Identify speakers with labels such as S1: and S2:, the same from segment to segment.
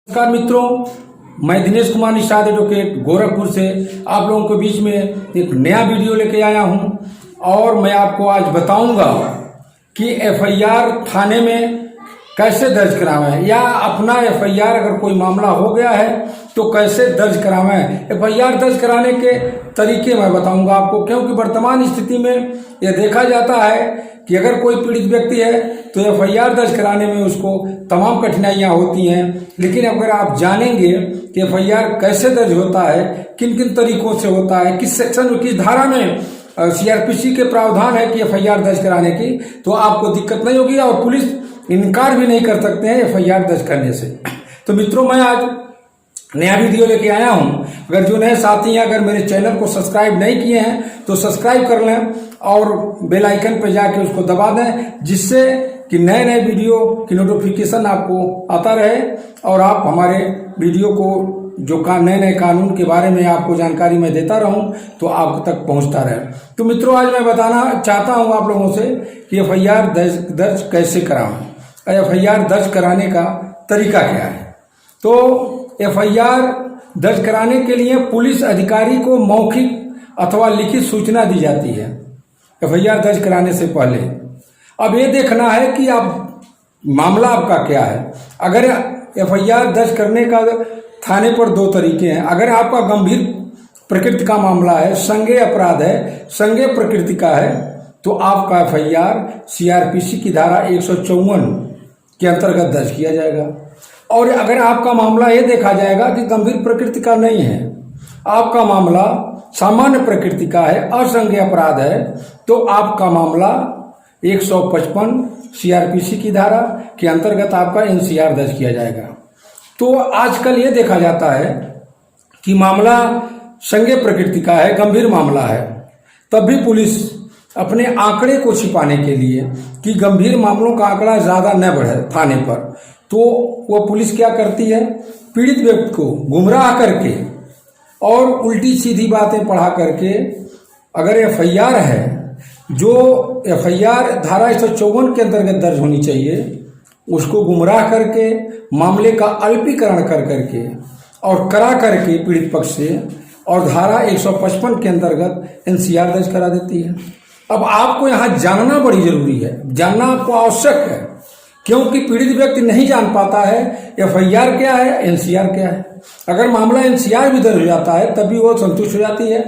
S1: नमस्कार मित्रों, मैं दिनेश कुमार निषाद एडवोकेट गोरखपुर से आप लोगों के बीच में एक नया वीडियो लेके आया हूं और मैं आपको आज बताऊंगा कि एफआईआर थाने में कैसे दर्ज करावें या अपना एफआईआर अगर कोई मामला हो गया है तो कैसे दर्ज करावें। एफआईआर दर्ज कराने के तरीके मैं बताऊंगा आपको, क्योंकि वर्तमान स्थिति में यह देखा जाता है कि अगर कोई पीड़ित व्यक्ति है तो एफआईआर दर्ज कराने में उसको तमाम कठिनाइयां होती हैं। लेकिन अगर आप जानेंगे कि एफआईआर कैसे दर्ज होता है, किन किन तरीकों से होता है, किस सेक्शन में किस धारा में सीआरपीसी के प्रावधान है कि एफआईआर दर्ज कराने की, तो आपको दिक्कत नहीं होगी और पुलिस इनकार भी नहीं कर सकते हैं एफआईआर दर्ज करने से। तो मित्रों, मैं आज नया वीडियो लेके आया हूं। अगर जो नए साथी हैं, अगर मेरे चैनल को सब्सक्राइब नहीं किए हैं तो सब्सक्राइब कर लें और बेल आइकन पर जाके उसको दबा दें, जिससे कि नए नए वीडियो की नोटिफिकेशन आपको आता रहे और आप हमारे वीडियो को जो नए नए कानून के बारे में आपको जानकारी मैं देता रहूं तो आप तक पहुंचता रहे। तो मित्रों, आज मैं बताना चाहता हूं आप लोगों से कि एफआईआर दर्ज कैसे कराएं, एफआईआर दर्ज कराने का तरीका क्या है। तो एफआईआर दर्ज कराने के लिए पुलिस अधिकारी को मौखिक अथवा लिखित सूचना दी जाती है एफआईआर दर्ज कराने से पहले। अब ये देखना है कि आप मामला आपका क्या है। अगर एफआईआर दर्ज करने का थाने पर दो तरीके हैं। अगर आपका गंभीर प्रकृति का मामला है, संज्ञेय अपराध है, संज्ञेय प्रकृति का है, तो आपका एफआईआर सीआरपीसी की धारा 154 के अंतर्गत दर्ज किया जाएगा। और अगर आपका मामला ये देखा जाएगा कि गंभीर प्रकृति का नहीं है, आपका मामला सामान्य प्रकृति का है, असंज्ञेय अपराध है, तो आपका मामला 155 सीआरपीसी की धारा के अंतर्गत आपका एनसीआर दर्ज किया जाएगा। तो आजकल ये देखा जाता है कि मामला संज्ञेय प्रकृति का है, गंभीर मामला है, तब भी पुलिस अपने आंकड़े को छिपाने के लिए कि गंभीर मामलों का आंकड़ा ज्यादा न बढ़े थाने पर, तो वो पुलिस क्या करती है, पीड़ित व्यक्ति को गुमराह करके और उल्टी सीधी बातें पढ़ा करके, अगर एफआईआर है जो एफआईआर धारा 154 के अंतर्गत दर्ज होनी चाहिए, उसको गुमराह करके मामले का अल्पीकरण कर करके और करा करके पीड़ित पक्ष से और धारा 155 के अंतर्गत एनसीआर दर्ज करा देती है। अब आपको यहाँ जानना बड़ी जरूरी है, जानना आपको आवश्यक है, क्योंकि पीड़ित व्यक्ति नहीं जान पाता है एफआईआर क्या है, एनसीआर क्या है। अगर मामला एनसीआर भी दर्ज हो जाता है तभी वो संतुष्ट हो जाती है,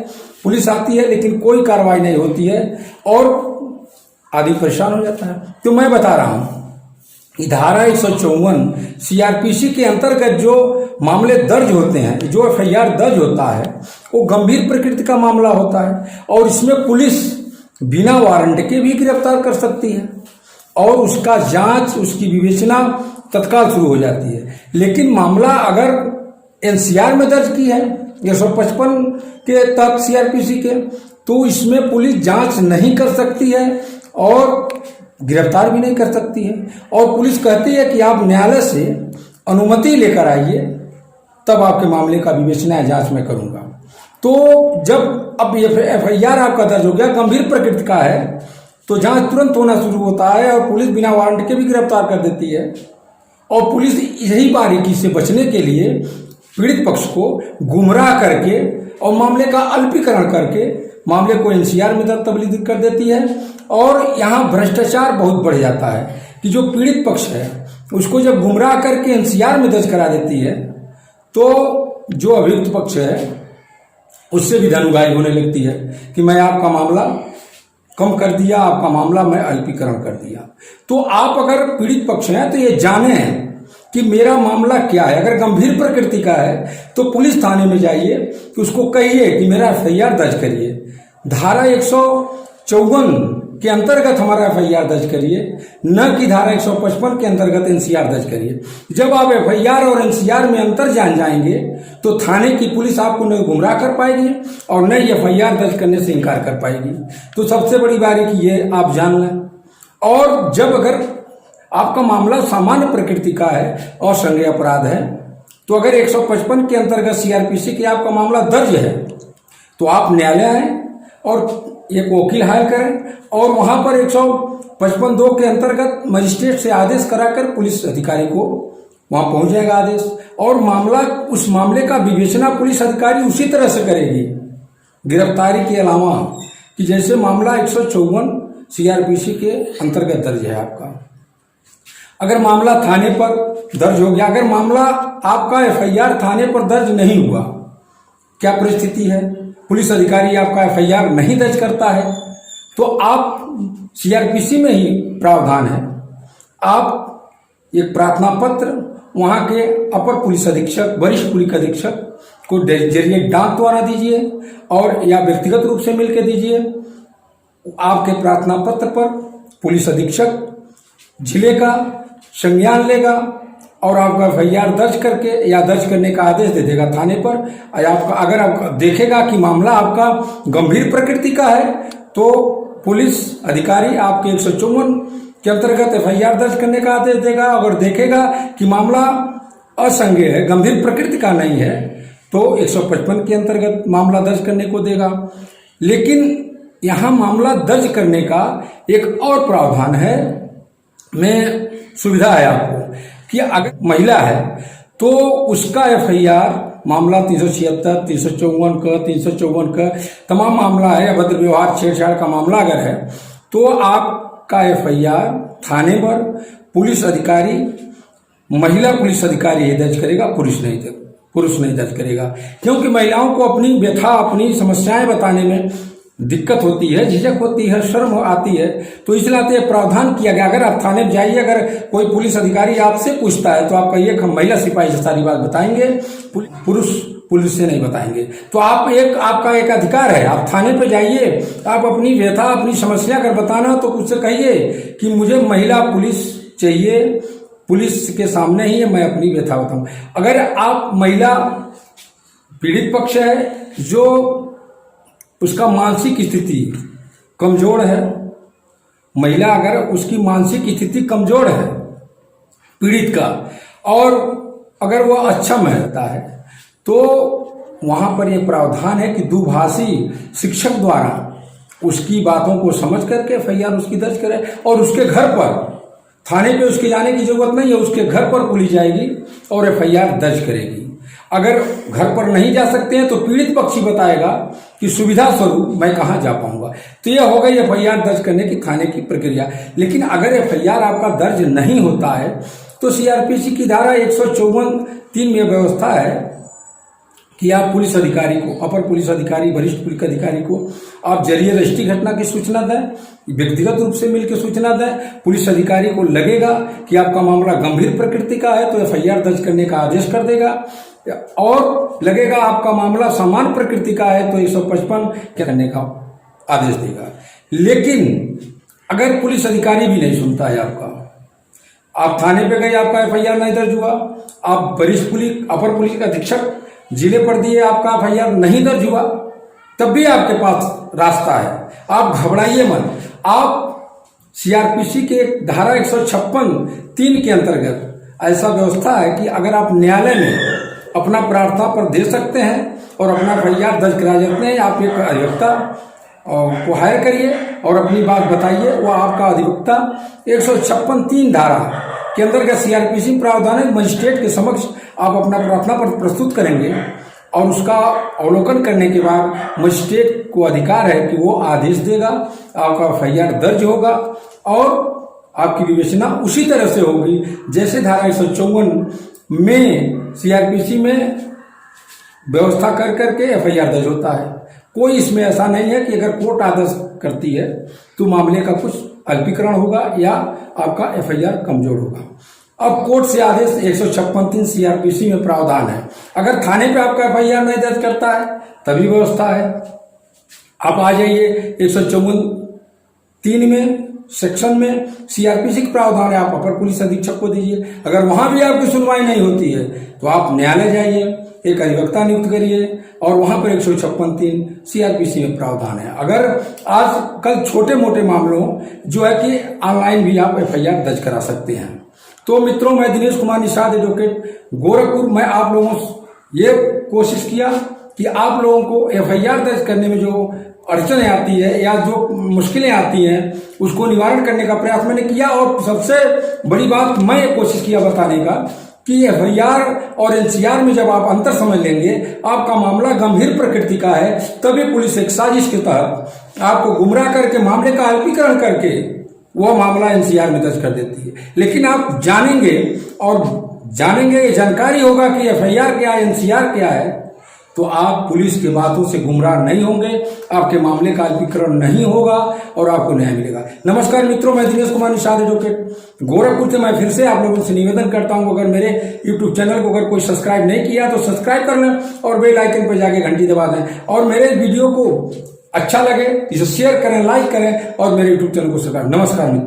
S1: पुलिस आती है, लेकिन कोई कार्रवाई नहीं होती है और आदमी परेशान हो जाता है। तो मैं बता रहा हूं कि धारा 154 सीआरपीसी के अंतर्गत जो मामले दर्ज होते हैं, जो एफआईआर दर्ज होता है, वो गंभीर प्रकृति का मामला होता है और इसमें पुलिस बिना वारंट के भी गिरफ्तार कर सकती है और उसका जांच, उसकी विवेचना तत्काल शुरू हो जाती है। लेकिन मामला अगर एनसीआर में दर्ज की है 155 के तहत सीआरपीसी के, तो इसमें पुलिस जांच नहीं कर सकती है और गिरफ्तार भी नहीं कर सकती है। और पुलिस कहती है कि आप न्यायालय से अनुमति लेकर आइए, तब आपके मामले का विवेचना या जांच मैं करूंगा। तो जब अब एफआईआर आपका दर्ज हो गया, गंभीर प्रकृति का है, तो जांच तुरंत होना शुरू होता है और पुलिस बिना वारंट के भी गिरफ्तार कर देती है। और पुलिस यही बारीकी से बचने के लिए पीड़ित पक्ष को गुमराह करके और मामले का अल्पीकरण करके मामले को एनसीआर में तब्दील कर देती है। और यहाँ भ्रष्टाचार बहुत बढ़ जाता है कि जो पीड़ित पक्ष है उसको जब गुमराह करके एनसीआर में दर्ज करा देती है, तो जो अभियुक्त पक्ष है उससे भी धन उगाही होने लगती है कि मैं आपका मामला कम कर दिया, आपका मामला मैं अल्पीकरण कर दिया। तो आप अगर पीड़ित पक्ष हैं तो ये जाने कि मेरा मामला क्या है। अगर गंभीर प्रकृति का है तो पुलिस थाने में जाइए कि उसको कहिए कि मेरा एफआईआर दर्ज करिए, धारा 154 के अंतर्गत हमारा एफआईआर दर्ज करिए, न कि धारा 155 के अंतर्गत एनसीआर दर्ज करिए। जब आप एफआईआर और एनसीआर में अंतर जान जाएंगे तो थाने की पुलिस आपको न गुमराह कर पाएगी और न ही एफआईआर दर्ज करने से इनकार कर पाएगी। तो सबसे बड़ी बारीकी ये आप जान लें। और जब अगर आपका मामला सामान्य प्रकृति का है और संज्ञेय अपराध है, तो अगर 155 के अंतर्गत सीआरपीसी के आपका मामला दर्ज है, तो आप न्यायालय आए और एक वकील हायर करें और वहां पर 155(2) के अंतर्गत मजिस्ट्रेट से आदेश कराकर पुलिस अधिकारी को वहां पहुंच जाएगा आदेश, और मामला, उस मामले का विवेचना पुलिस अधिकारी उसी तरह से करेगी गिरफ्तारी के अलावा कि जैसे मामला 154 सीआरपीसी के अंतर्गत दर्ज है आपका। अगर मामला थाने पर दर्ज हो गया, अगर मामला आपका एफआईआर थाने पर दर्ज नहीं हुआ, क्या परिस्थिति है, पुलिस अधिकारी आपका एफआईआर नहीं दर्ज करता है, तो आप सीआरपीसी में ही प्रावधान है, आप एक प्रार्थना पत्र वहां के अपर पुलिस अधीक्षक, वरिष्ठ पुलिस अधीक्षक को जरिए डाक द्वारा दीजिए और या व्यक्तिगत रूप से मिलकर दीजिए। आपके प्रार्थना पत्र पर पुलिस अधीक्षक जिले का संज्ञान लेगा और आपका एफआईआर दर्ज करके या दर्ज करने का आदेश दे देगा थाने पर। आपका अगर आप देखेगा कि मामला आपका गंभीर प्रकृति का है तो पुलिस अधिकारी आपके 154 के अंतर्गत एफआईआर दर्ज करने का आदेश देगा। अगर देखेगा कि मामला असंज्ञेय है, गंभीर प्रकृति का नहीं है, तो 155 के अंतर्गत मामला दर्ज करने को देगा। लेकिन यहाँ मामला दर्ज करने का एक और प्रावधान है, में सुविधा है आपको कि अगर महिला है तो उसका एफआईआर मामला 376, 354 का, 354 का तमाम मामला है, अभद्र व्यवहार छेड़छाड़ का मामला अगर है तो आपका एफआईआर थाने पर पुलिस अधिकारी, महिला पुलिस अधिकारी ही दर्ज करेगा, पुरुष नहीं दर्ज करेगा। क्योंकि महिलाओं को अपनी व्यथा, अपनी समस्याएं बताने में दिक्कत होती है, झिझक होती है, शर्म आती है, तो इसलिए प्रावधान किया गया। अगर आप थाने में जाइए, अगर कोई पुलिस अधिकारी आपसे पूछता है तो आप कहिए हम महिला सिपाही से सारी बात बताएंगे, पुरुष पुलिस से नहीं बताएंगे। तो आपका एक अधिकार है, आप थाने पे जाइए, आप अपनी व्यथा, अपनी समस्या अगर बताना तो उससे कहिए कि मुझे महिला पुलिस चाहिए, पुलिस के सामने ही मैं अपनी व्यथा बताऊं। अगर आप महिला पीड़ित पक्ष है जो उसका मानसिक स्थिति कमजोर है, महिला अगर उसकी मानसिक स्थिति कमजोर है पीड़ित का, और अगर वह अच्छा में रहता है तो वहां पर यह प्रावधान है कि दुभाषी शिक्षक द्वारा उसकी बातों को समझ करके एफआईआर उसकी दर्ज करे और उसके घर पर, थाने पे उसके जाने की जरूरत नहीं है, उसके घर पर पुलिस जाएगी और एफआईआर दर्ज करेगी। अगर घर पर नहीं जा सकते हैं तो पीड़ित पक्ष ही बताएगा कि सुविधा स्वरूप मैं कहाँ जा पाऊंगा। तो यह हो गई एफआईआर दर्ज करने की थाने की प्रक्रिया। लेकिन अगर एफआईआर आपका दर्ज नहीं होता है तो सीआरपीसी की धारा 154(3) में व्यवस्था है कि आप पुलिस अधिकारी को, अपर पुलिस अधिकारी, वरिष्ठ पुलिस अधिकारी को आप जरिए रजिस्ट्री घटना की सूचना दें, व्यक्तिगत रूप से मिलकर सूचना दें। पुलिस अधिकारी को लगेगा कि आपका मामला गंभीर प्रकृति का है तो एफआईआर दर्ज करने का आदेश कर देगा, और लगेगा आपका मामला सामान्य प्रकृति का है तो 155 करने का आदेश देगा। लेकिन अगर पुलिस अधिकारी भी नहीं सुनता है आपका, आप थाने पे गए, आपका एफआईआर नहीं दर्ज हुआ, आप वरिष्ठ पुलिस, अपर पुलिस अधीक्षक जिले पर दिए, आपका एफआईआर नहीं दर्ज हुआ, तब भी आपके पास रास्ता है, आप घबराइए मत। आप सीआरपीसी के धारा 156(3) के अंतर्गत ऐसा व्यवस्था है कि अगर आप न्यायालय में अपना प्रार्थना पर दे सकते हैं और अपना एफआईआर दर्ज करा सकते हैं, आप एक अधिवक्ता को हायर करिए और अपनी बात बताइए, वो आपका अधिवक्ता 156(3) धारा के अंतर्गत सीआरपीसी प्रावधान है, मजिस्ट्रेट के समक्ष आप अपना प्रार्थना पर प्रस्तुत करेंगे और उसका अवलोकन करने के बाद मजिस्ट्रेट को अधिकार है कि वो आदेश देगा, आपका एफआईआर दर्ज होगा और आपकी विवेचना उसी तरह से होगी जैसे धारा 154 में सीआरपीसी में व्यवस्था कर करके एफआईआर दर्ज होता है। कोई इसमें ऐसा नहीं है कि अगर कोर्ट आदेश करती है तो मामले का कुछ अल्पीकरण होगा या आपका एफआईआर कमजोर होगा। अब कोर्ट से आदेश 156(3) सीआरपीसी में प्रावधान है, अगर थाने पे आपका एफआईआर नहीं दर्ज करता है तभी व्यवस्था है। आप आ जाइए 154(3) में सेक्शन में सीआरपीसी का प्रावधान है, आप अपर पुलिस अधीक्षक को दीजिए। अगर वहां भी आपकी सुनवाई नहीं होती है तो आप न्यायालय जाइए, एक अधिवक्ता नियुक्त करिए और वहां पर 156(3) सीआरपीसी में प्रावधान है। अगर आज कल छोटे मोटे मामलों जो है कि ऑनलाइन भी आप एफआईआर दर्ज करा सकते हैं। तो मित्रों, मैं दिनेश कुमार निषाद एडवोकेट गोरखपुर, मैं आप लोगों से ये कोशिश किया कि आप लोगों को एफआईआर दर्ज करने में जो अड़चनें आती है या जो मुश्किलें आती हैं उसको निवारण करने का प्रयास मैंने किया। और सबसे बड़ी बात मैं ये कोशिश किया बताने का कि एफआईआर और एनसीआर में जब आप अंतर समझ लेंगे, आपका मामला गंभीर प्रकृति का है, तभी पुलिस एक साजिश के तहत आपको गुमराह करके मामले का अल्पीकरण करके वह मामला एनसीआर में दर्ज कर देती है। लेकिन आप जानेंगे और जानेंगे, जानकारी होगा कि एफआईआर क्या है, एनसीआर क्या है, तो आप पुलिस की बातों से गुमराह नहीं होंगे, आपके मामले का अल्पीकरण नहीं होगा और आपको न्याय मिलेगा। नमस्कार मित्रों, मैं दिनेश कुमार निषाद एडवोकेट गोरखपुर से मैं फिर से आप लोगों से निवेदन करता हूं, अगर मेरे यूट्यूब चैनल को अगर कोई सब्सक्राइब नहीं किया तो सब्सक्राइब कर लें और बेल आइकन पर जाके घंटी दबा दें, और मेरे वीडियो को अच्छा लगे इसे शेयर करें, लाइक करें और मेरे यूट्यूब चैनल को सब्सक्राइब। नमस्कार मित्रों।